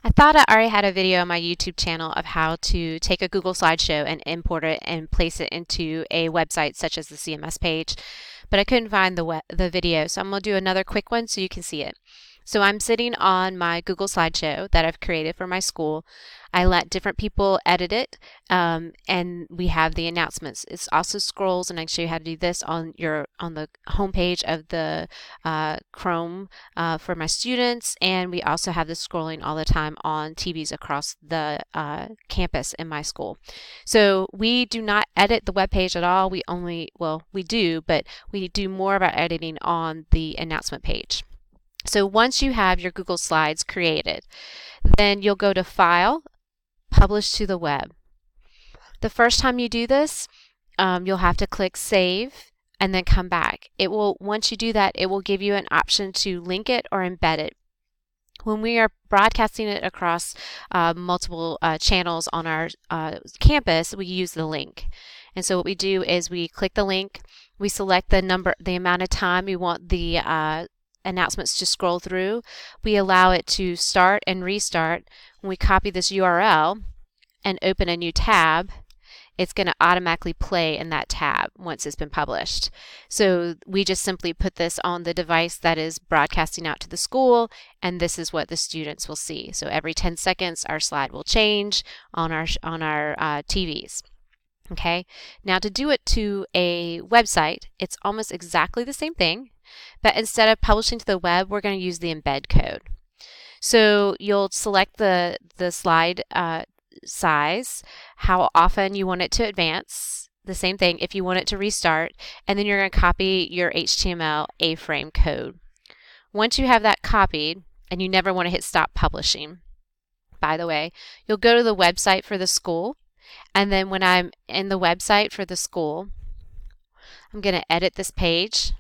I thought I already had a video on my YouTube channel of how to take a Google slideshow and import it and place it into a website such as the CMS page, but I couldn't find the video, so I'm going to do another quick one so you can see it. So I'm sitting on my Google slideshow that I've created for my school. I let different people edit it, and we have the announcements. It also scrolls, and I can show you how to do this on the homepage of the Chrome for my students, and we also have this scrolling all the time on TVs across the campus in my school. So we do not edit the web page at all. We do, but we do more of our editing on the announcement page. So once you have your Google Slides created, then you'll go to File, Publish to the Web. The first time you do this, you'll have to click Save and then come back. Once you do that, it will give you an option to link it or embed it. When we are broadcasting it across multiple channels on our campus, we use the link. And so what we do is we click the link, we select the amount of time we want the announcements to scroll through. We allow it to start and restart. When we copy this URL and open a new tab, it's going to automatically play in that tab once it's been published. So we just simply put this on the device that is broadcasting out to the school, and this is what the students will see. So every 10 seconds our slide will change on our TVs. Okay, now to do it to a website, it's almost exactly the same thing, but instead of publishing to the web, we're going to use the embed code. So you'll select the slide size, how often you want it to advance, the same thing if you want it to restart, and then you're going to copy your HTML A-frame code. Once you have that copied, and you never want to hit stop publishing, by the way, you'll go to the website for the school, and then when I'm in the website for the school, I'm going to edit this page.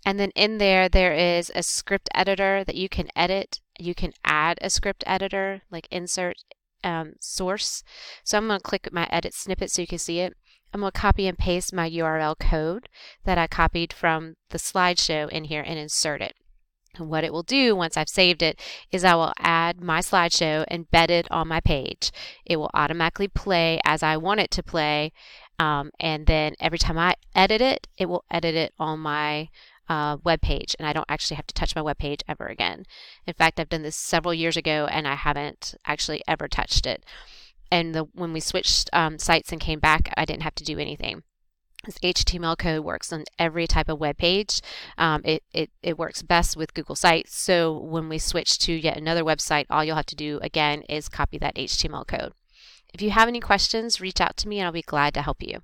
And then in there is a script editor that you can edit. You can add a script editor, like insert source. So I'm going to click my edit snippet so you can see it. I'm going to copy and paste my URL code that I copied from the slideshow in here and insert it. And what it will do once I've saved it is I will add my slideshow embedded on my page. It will automatically play as I want it to play, and then every time I edit it, it will edit it on my web page, and I don't actually have to touch my web page ever again. In fact, I've done this several years ago and I haven't actually ever touched it. And when we switched sites and came back, I didn't have to do anything. This HTML code works on every type of web page. It works best with Google Sites. So when we switch to yet another website, all you'll have to do again is copy that HTML code. If you have any questions, reach out to me and I'll be glad to help you.